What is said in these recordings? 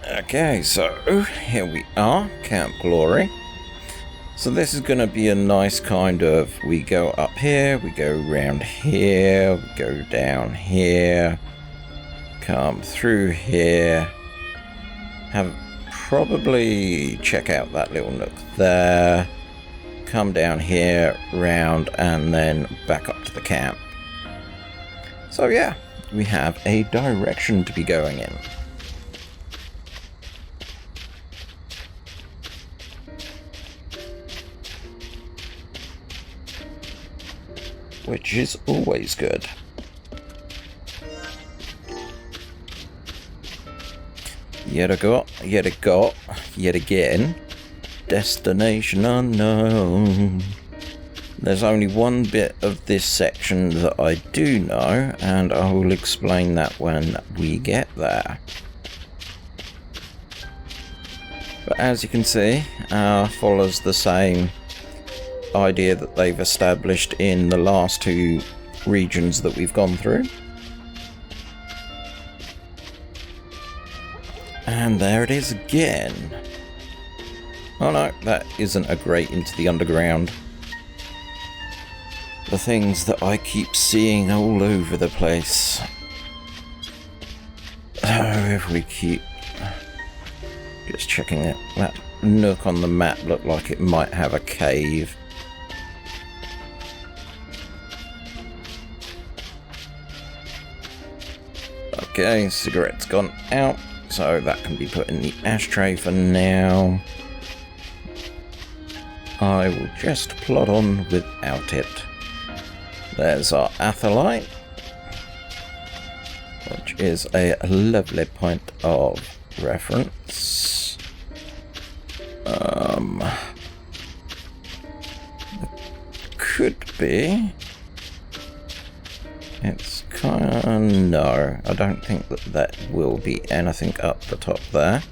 Okay, so here we are, Camp Glory. So this is going to be a nice kind of, we go up here, we go round here, we go down here, come through here, probably check out that little nook there, come down here, round, and then back up to the camp. So yeah, we have a direction to be going in. Which is always good. Yet again, destination unknown. There's only one bit of this section that I do know, and I will explain that when we get there. But as you can see, follows the same idea that they've established in the last two regions that we've gone through. And there it is again. Oh no, that isn't a grate into the underground. The things that I keep seeing all over the place. Oh, if we keep just checking it, that nook on the map looked like it might have a cave. Okay, cigarette's gone out, so that can be put in the ashtray for now. I will just plod on without it. There's our atholite, which is a lovely point of reference. Could be. It's kind of... no, I don't think that will be anything up the top there.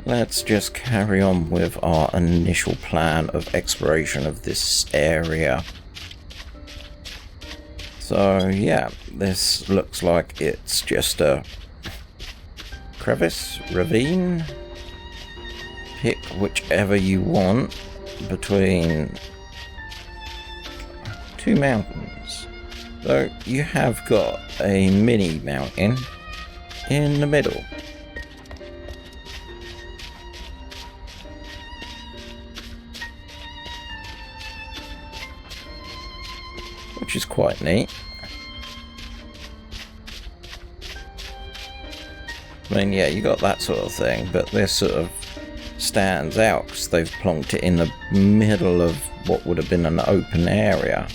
Let's just carry on with our initial plan of exploration of this area. So yeah, this looks like it's just a crevice, ravine. Pick whichever you want between two mountains. So you have got a mini mountain in the middle. Which is quite neat. I mean, yeah, you got that sort of thing, but this sort of stands out because they've plonked it in the middle of what would have been an open area.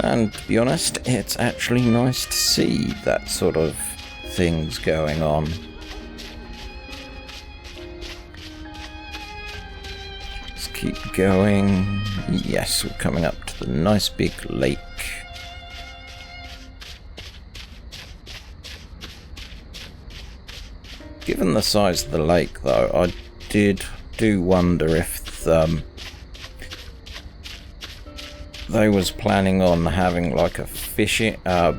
And to be honest, it's actually nice to see that sort of things going on. Let's keep going. Yes, we're coming up to the nice big lake. Given the size of the lake, though, I do wonder if they was planning on having like a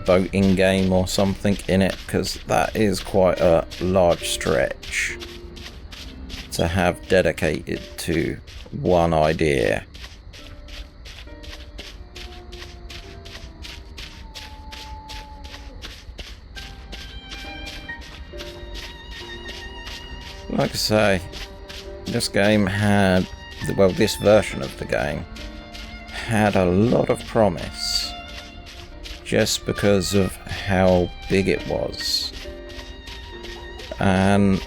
boating game or something in it, because that is quite a large stretch to have dedicated to one idea. Like I say, this game had, well, this version of the game had a lot of promise just because of how big it was. And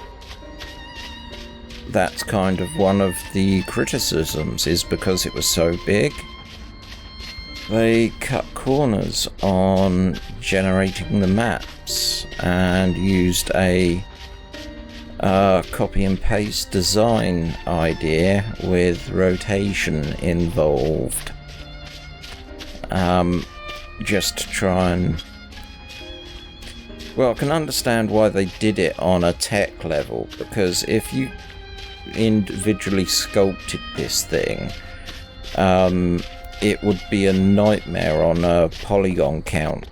that's kind of one of the criticisms, is because it was so big, they cut corners on generating the maps and used a copy and paste design idea with rotation involved, just to try and, well, I can understand why they did it on a tech level, because if you individually sculpted this thing, it would be a nightmare on a polygon count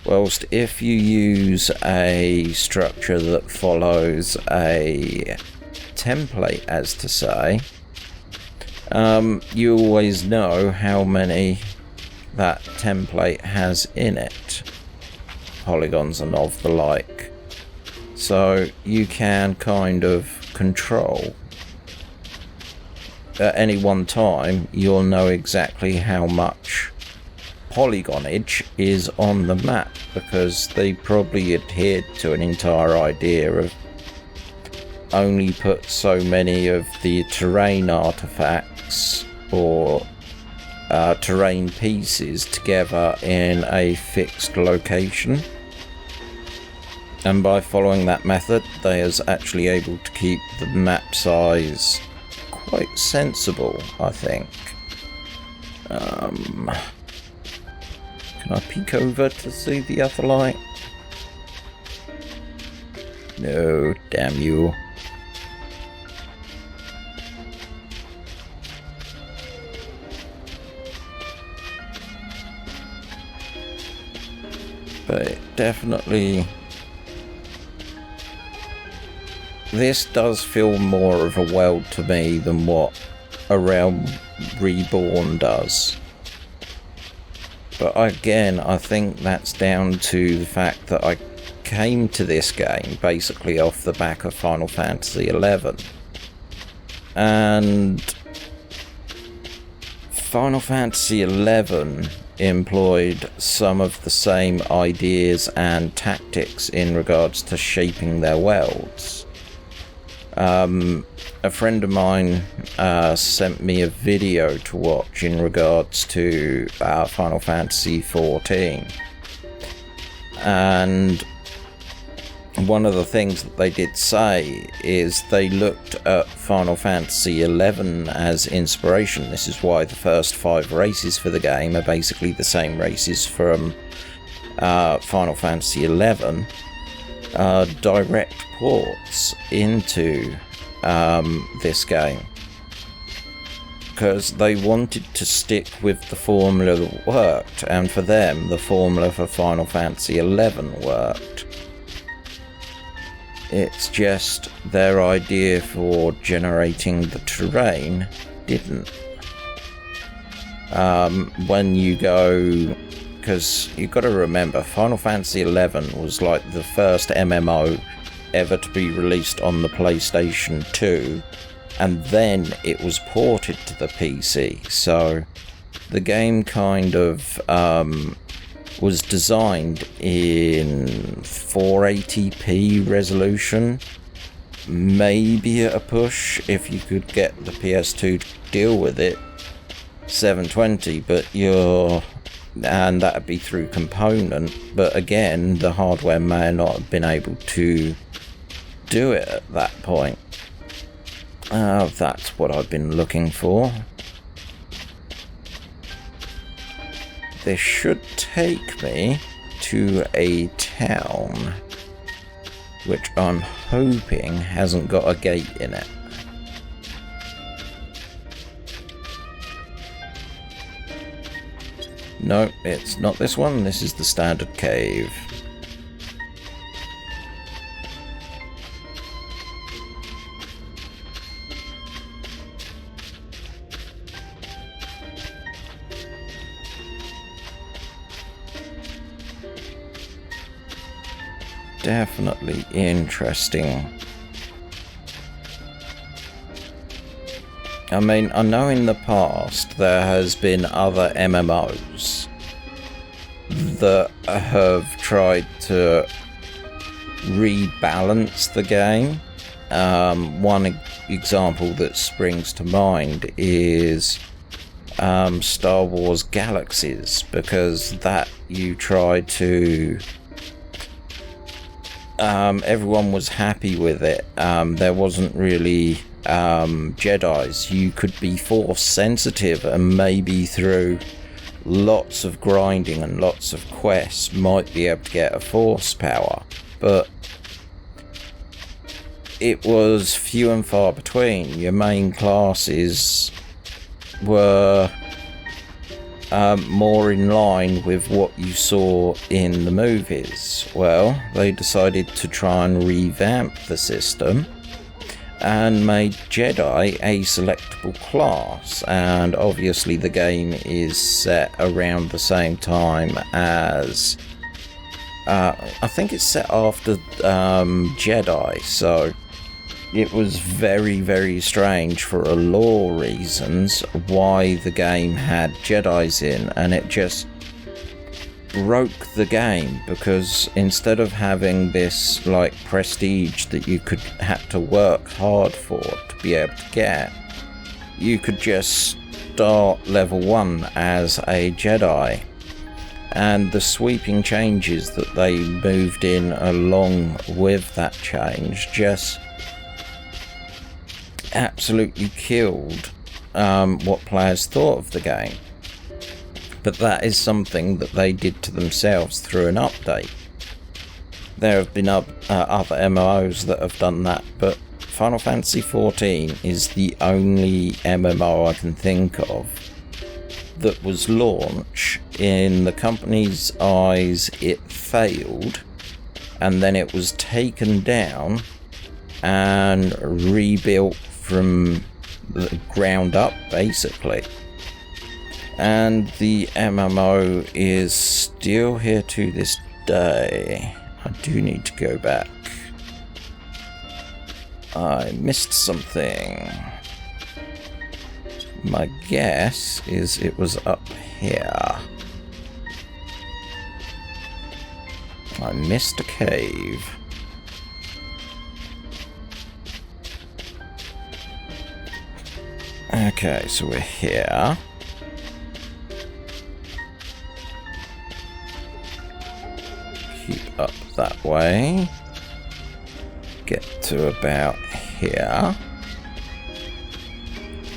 Whilst if you use a structure that follows a template, as to say, you always know how many that template has in it, polygons and of the like. So you can kind of control. At any one time, you'll know exactly how much polygonage is on the map, because they probably adhered to an entire idea of only put so many of the terrain artifacts or terrain pieces together in a fixed location, and by following that method they is actually able to keep the map size quite sensible, I think. Can I peek over to see the other light? No, damn you. But definitely, this does feel more of a world to me than what A Realm Reborn does. But again, I think that's down to the fact that I came to this game basically off the back of Final Fantasy XI. And Final Fantasy XI employed some of the same ideas and tactics in regards to shaping their worlds. A friend of mine sent me a video to watch in regards to Final Fantasy XIV, and one of the things that they did say is they looked at Final Fantasy XI as inspiration. This is why the first 5 races for the game are basically the same races from Final Fantasy XI, direct ports into this game, because they wanted to stick with the formula that worked, and for them the formula for Final Fantasy XI worked. It's just their idea for generating the terrain didn't. When you go, because you've got to remember, Final Fantasy XI was like the first MMO ever to be released on the PlayStation 2, and then it was ported to the PC. So the game kind of was designed in 480p resolution, maybe at a push if you could get the PS2 to deal with it, 720, but and that would be through component, but again the hardware may not have been able to do it at that point. That's what I've been looking for. This should take me to a town, which I'm hoping hasn't got a gate in it. No, it's not this one. This is the standard cave. Definitely interesting. I mean, I know in the past there has been other MMOs that have tried to rebalance the game. One example that springs to mind is Star Wars Galaxies, because that you tried to... everyone was happy with it. There wasn't really Jedis. You could be force sensitive, and maybe through lots of grinding and lots of quests might be able to get a force power, but it was few and far between. Your main classes were more in line with what you saw in the movies. Well, they decided to try and revamp the system and made Jedi a selectable class, and obviously the game is set around the same time as I think it's set after Jedi, so it was very, very strange for a lore reasons why the game had Jedis in, and it just broke the game, because instead of having this like prestige that you had to work hard for to be able to get, you could just start level 1 as a Jedi. And the sweeping changes that they moved in along with that change just absolutely killed what players thought of the game. But that is something that they did to themselves through an update. There have been other MMOs that have done that, but Final Fantasy XIV is the only MMO I can think of that was launched. In the company's eyes, it failed, and then it was taken down and rebuilt from the ground up, basically. And the MMO is still here to this day. I do need to go back. I missed something. My guess is it was up here. I missed a cave. Okay, so we're here. Keep up that way. Get to about here.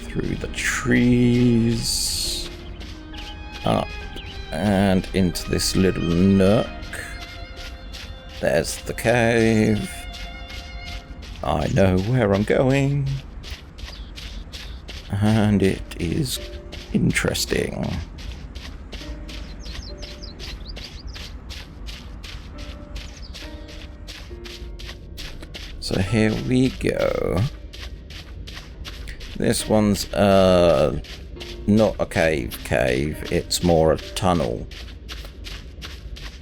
Through the trees. Up and into this little nook. There's the cave. I know where I'm going. And it is interesting. So here we go. This one's not a cave, it's more a tunnel.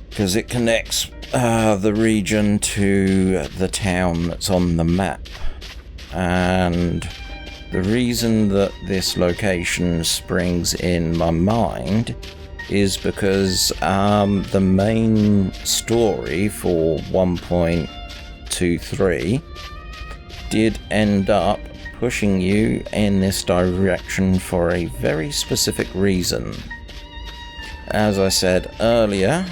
Because it connects the region to the town that's on the map. And the reason that this location springs in my mind is because the main story for 1.23 did end up pushing you in this direction for a very specific reason. As I said earlier,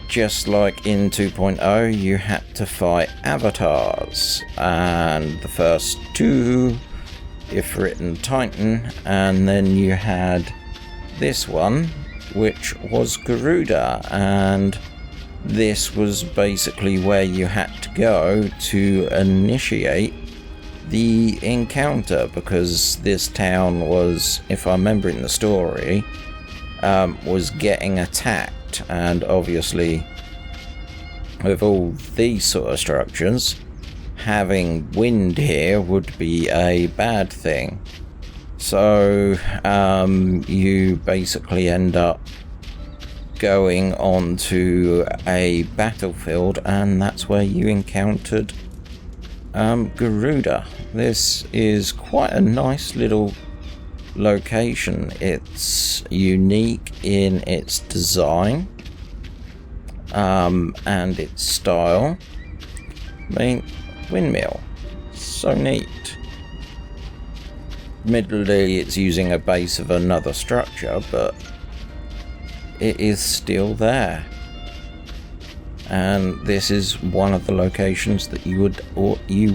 just like in 2.0, you had to fight avatars, and the first two, Ifrit and Titan, and then you had this one, which was Garuda, and this was basically where you had to go to initiate the encounter, because this town was, if I remember in the story, was getting attacked. And obviously, with all these sort of structures, having wind here would be a bad thing. So you basically end up going onto a battlefield, and that's where you encountered Garuda. This is quite a nice little location. It's unique in its design and its style. I mean, windmill, so neat. Admittedly, it's using a base of another structure, but it is still there. And this is one of the locations that you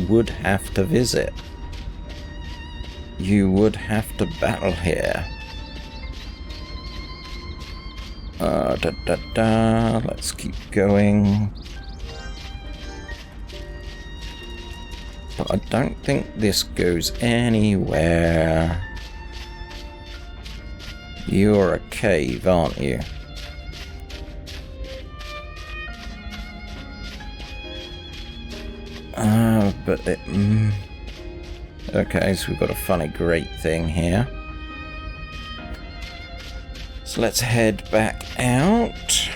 would have to visit. You would have to battle here. Let's keep going. But I don't think this goes anywhere. You're a cave, aren't you? But it... Okay, so we've got a funny great thing here. So let's head back out.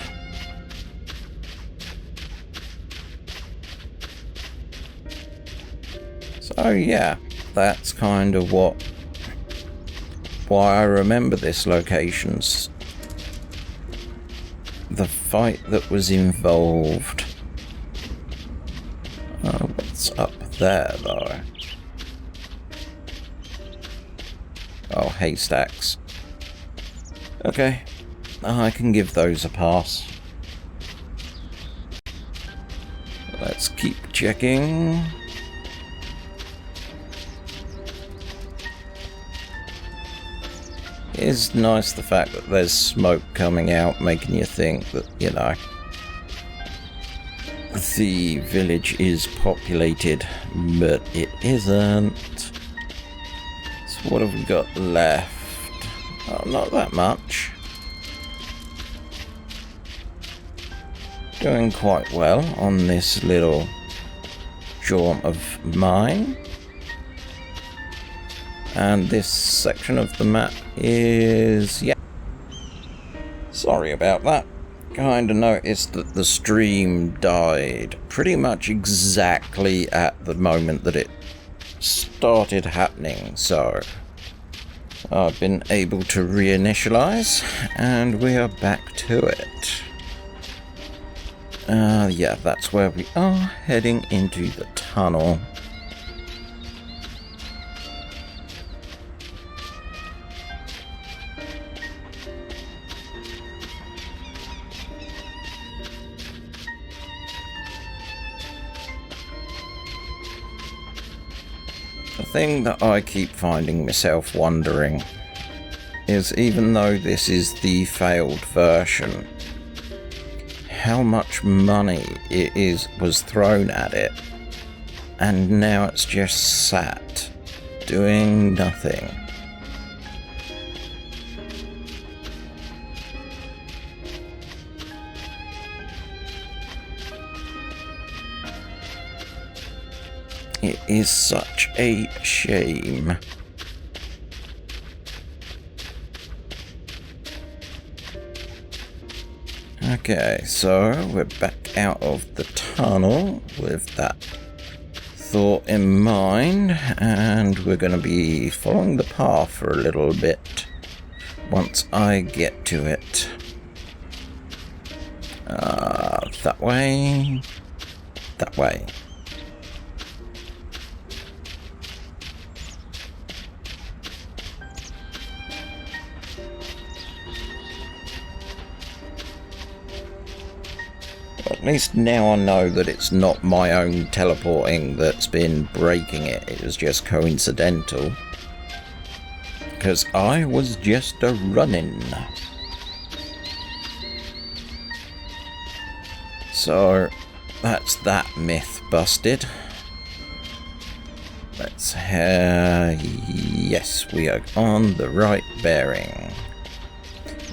So yeah, that's kind of why I remember this location. The fight that was involved. Oh, what's up there though? Oh, haystacks. Okay, I can give those a pass. Let's keep checking. It's nice the fact that there's smoke coming out, making you think that, you know, the village is populated, but it isn't. So what have we got left? Oh, not that much. Doing quite well on this little jaunt of mine. And this section of the map is... yeah. Sorry about that. Kinda noticed that the stream died pretty much exactly at the moment that it started happening, so I've been able to reinitialize and we are back to it. Yeah, that's where we are, heading into the tunnel. The thing that I keep finding myself wondering is, even though this is the failed version, how much money was thrown at it, and now it's just sat, doing nothing. It is such a shame. Okay, so we're back out of the tunnel with that thought in mind, and we're going to be following the path for a little bit once I get to it. That way. That way. At least now I know that it's not my own teleporting that's been breaking it. It was just coincidental. Because I was just a running. So that's that myth busted. Let's yes, we are on the right bearing.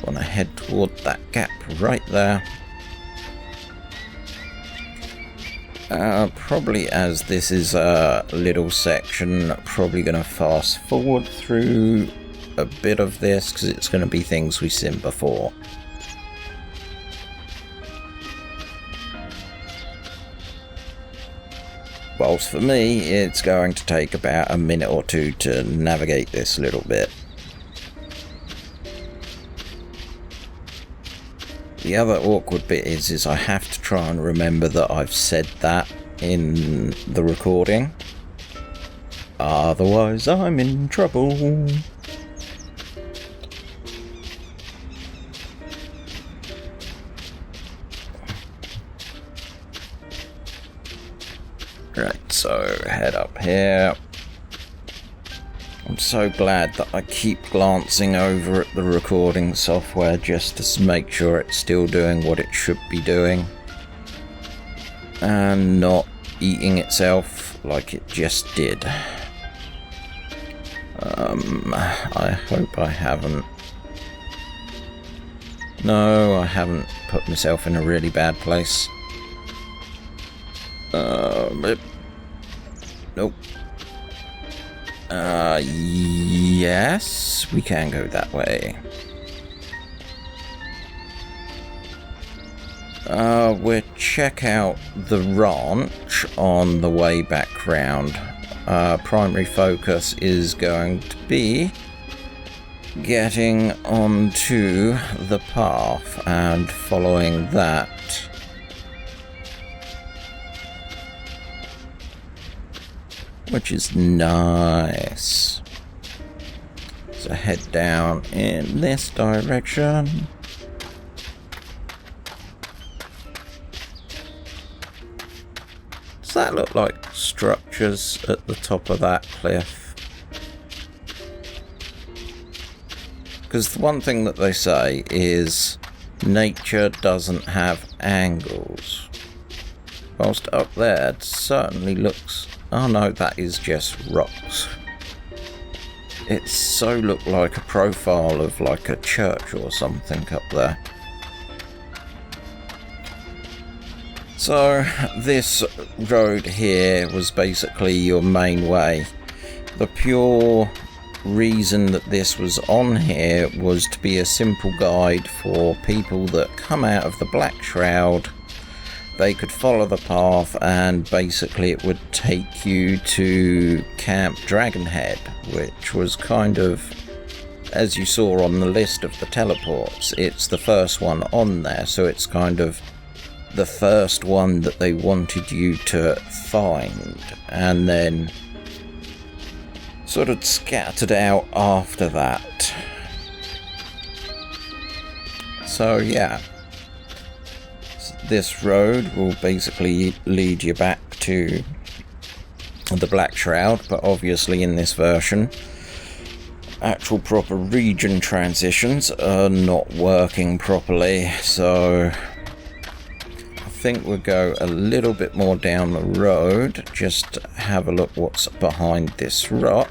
Want to head toward that gap right there. Probably, as this is a little section, probably going to fast forward through a bit of this because it's going to be things we've seen before. Whilst for me, it's going to take about a minute or two to navigate this little bit. The other awkward bit is I have to try and remember that I've said that in the recording. Otherwise, I'm in trouble. Right, so head up here. I'm so glad that I keep glancing over at the recording software just to make sure it's still doing what it should be doing. And not eating itself like it just did. I hope I haven't No, I haven't put myself in a really bad place. Nope. Yes, we can go that way. We'll check out the ranch on the way back round. Primary focus is going to be getting onto the path and following that. Which is nice. So head down in this direction. Does that look like structures at the top of that cliff? Because the one thing that they say is nature doesn't have angles. Whilst up there it certainly looks... Oh no, that is just rocks. It so looked like a profile of like a church or something up there. So this road here was basically your main way. The pure reason that this was on here was to be a simple guide for people that come out of the Black Shroud. They could follow the path and basically it would take you to Camp Dragonhead, which was kind of, as you saw on the list of the teleports, it's the first one on there, so it's kind of the first one that they wanted you to find, and then sort of scattered out after that. So yeah. This road will basically lead you back to the Black Shroud, but obviously in this version, actual proper region transitions are not working properly, so I think we'll go a little bit more down the road, just to have a look what's behind this rock.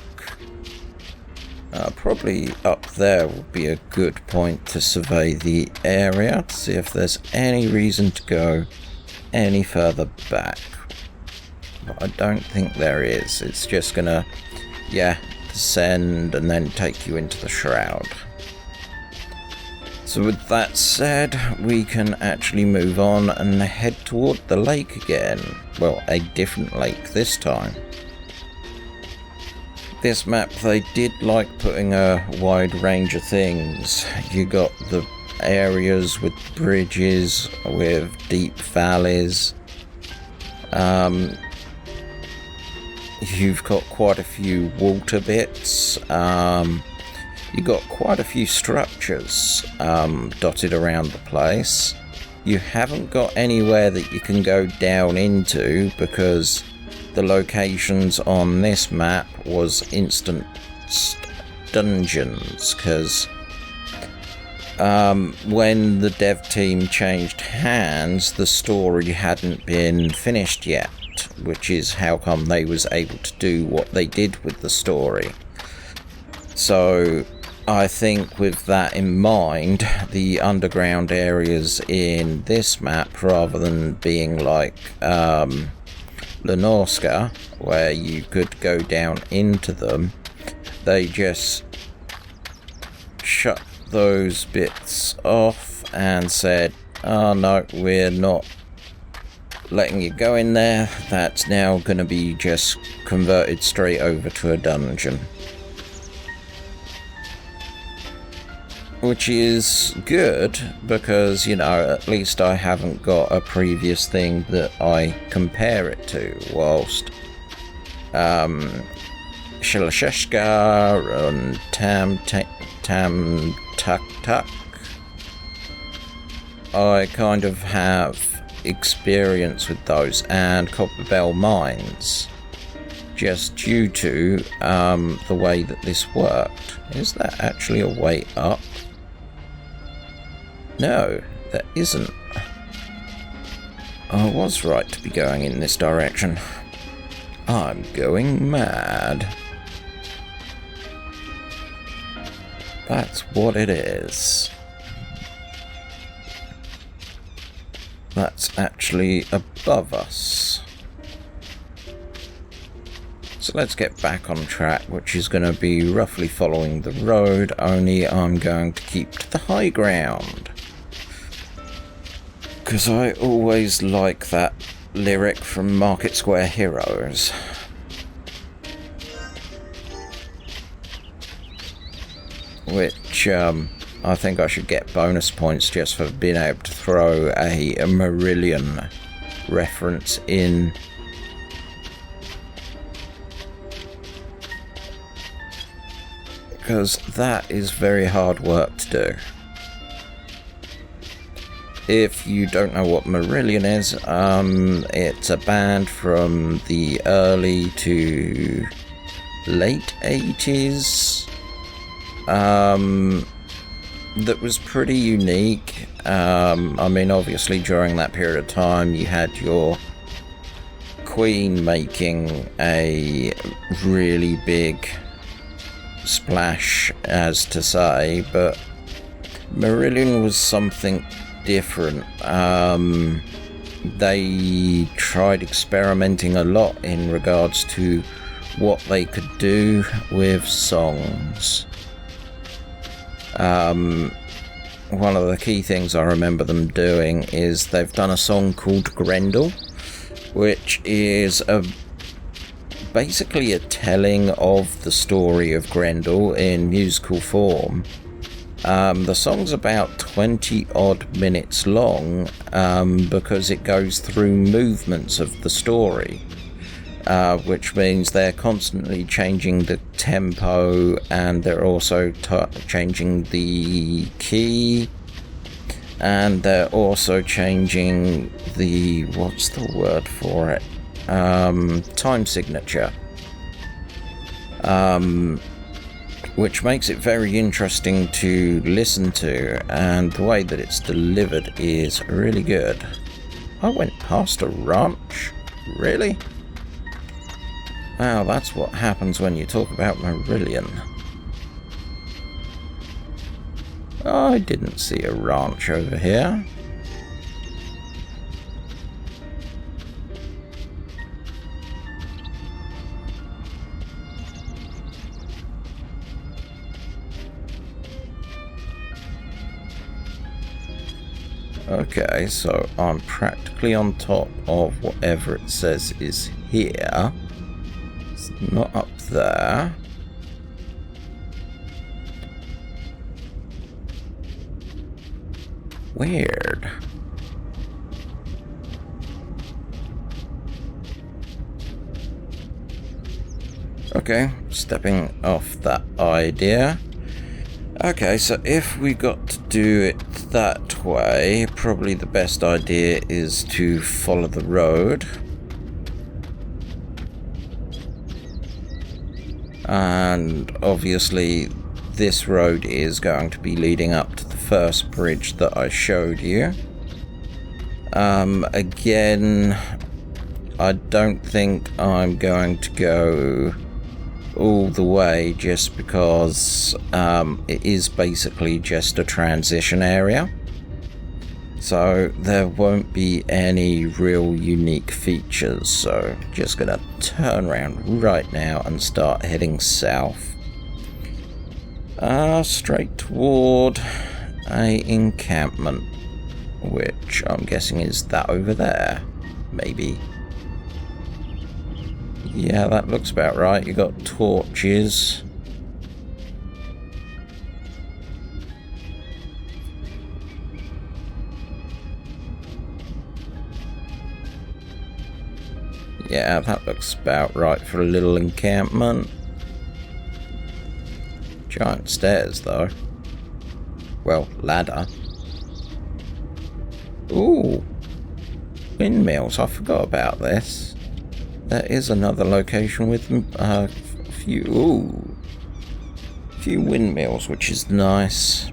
Probably up there will be a good point to survey the area, to see if there's any reason to go any further back. But I don't think there is. It's just gonna, yeah, descend and then take you into the shroud. So with that said, we can actually move on and head toward the lake again. Well, a different lake this time. This map, they did like putting a wide range of things. You got the areas with bridges, with deep valleys. You've got quite a few water bits. You got quite a few structures dotted around the place. You haven't got anywhere that you can go down into because the locations on this map was instant dungeons, because when the dev team changed hands, the story hadn't been finished yet, which is how come they was able to do what they did with the story. So I think with that in mind, the underground areas in this map, rather than being like Lenorska, where you could go down into them, they just shut those bits off and said, oh no, we're not letting you go in there. That's now going to be just converted straight over to a dungeon. Which is good, because, you know, at least I haven't got a previous thing that I compare it to, whilst Shilasheshka and Tam Tuk Tuk, I kind of have experience with those, and Copperbell Mines, just due to the way that this worked. Is that actually a way up? No, that isn't. I was right to be going in this direction. I'm going mad. That's what it is. that's actually above us. So let's get back on track, which is going to be roughly following the road, only I'm going to keep to the high ground. Because I always like that lyric from Market Square Heroes. Which I think I should get bonus points just for being able to throw a Marillion reference in. Because that is very hard work to do. If you don't know what Marillion is, it's a band from the early to late 80s that was pretty unique. I mean, obviously during that period of time you had your Queen making a really big splash, as to say, but Marillion was something different. They tried experimenting a lot in regards to what they could do with songs. One of the key things I remember them doing is they've done a song called Grendel, which is basically a telling of the story of Grendel in musical form. The song's about 20 odd minutes long because it goes through movements of the story, which means they're constantly changing the tempo, and they're also changing the key, and they're also changing the, what's the word for it? Time signature, which makes it very interesting to listen to, and the way that it's delivered is really good. I went past a ranch? Really? Wow, that's what happens when you talk about Marillion. I didn't see a ranch over here. Okay, so I'm practically on top of whatever it says is here. It's not up there. Weird. Okay, stepping off that idea. Okay, so if we got to do it that way, probably the best idea is to follow the road. And obviously this road is going to be leading up to the first bridge that I showed you. Again, I don't think I'm going to go all the way, just because it is basically just a transition area, so there won't be any real unique features. So just gonna turn around right now and start heading south, straight toward a encampment, which I'm guessing is that over there, maybe. Yeah, that looks about right. You got torches. Yeah, that looks about right for a little encampment. Giant stairs, though. Well, ladder. Ooh. Windmills. I forgot about this. There is another location with a few windmills, which is nice.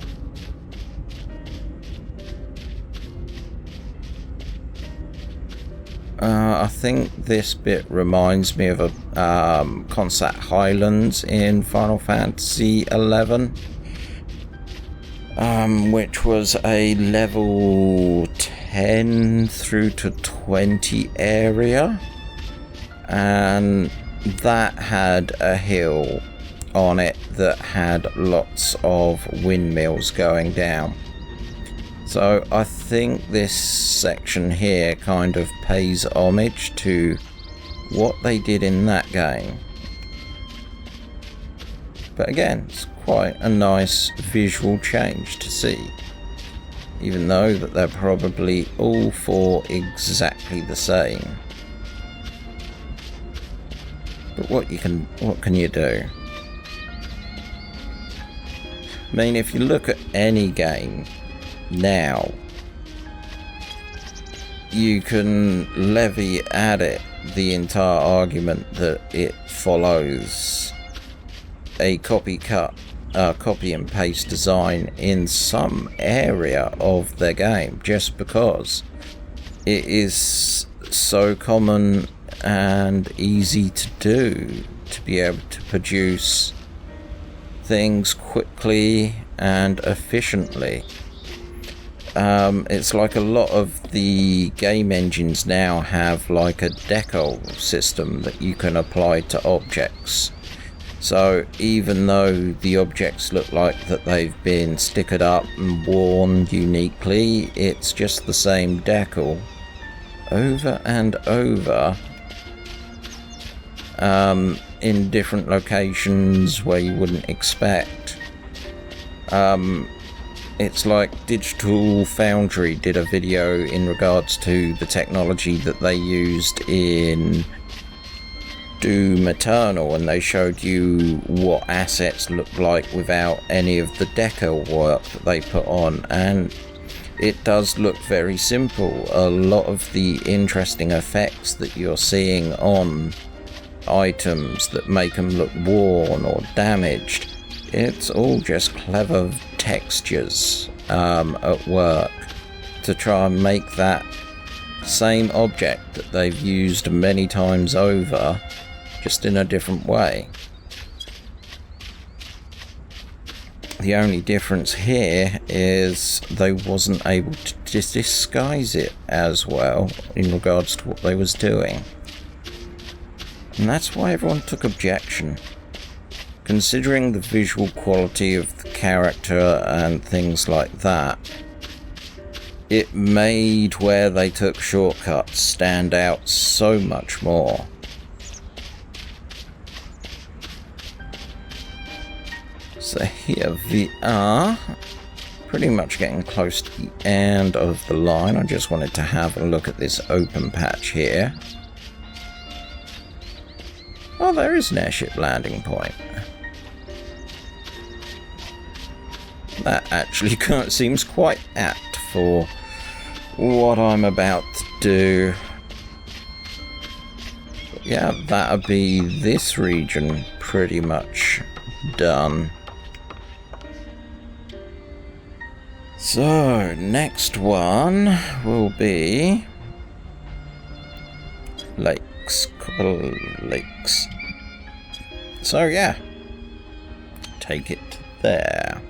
I think this bit reminds me of a Concert Highlands in Final Fantasy XI, which was a level 10 through to 20 area, and that had a hill on it that had lots of windmills going down. So I think this section here kind of pays homage to what they did in that game. But again, it's quite a nice visual change to see, even though that they're probably all four exactly the same. But what can you do? I mean, if you look at any game now, you can levy at it the entire argument that it follows a copy and paste design in some area of their game, just because it is so common and easy to do, to be able to produce things quickly and efficiently. It's like a lot of the game engines now have like a decal system that you can apply to objects. So even though the objects look like that they've been stickered up and worn uniquely, it's just the same decal over and over, in different locations where you wouldn't expect. It's like Digital Foundry did a video in regards to the technology that they used in Doom Eternal, and they showed you what assets looked like without any of the decal work that they put on, and it does look very simple. A lot of the interesting effects that you're seeing on items that make them look worn or damaged, it's all just clever textures at work to try and make that same object that they've used many times over, just in a different way. The only difference here is they wasn't able to disguise it as well in regards to what they was doing. And that's why everyone took objection. Considering the visual quality of the character and things like that, it made where they took shortcuts stand out so much more. So here we are, pretty much getting close to the end of the line. I just wanted to have a look at this open patch here. Oh, there is an airship landing point. That actually seems quite apt for what I'm about to do. But yeah, that'll be this region pretty much done. So, next one will be lakes, couple lakes. So yeah, take it there.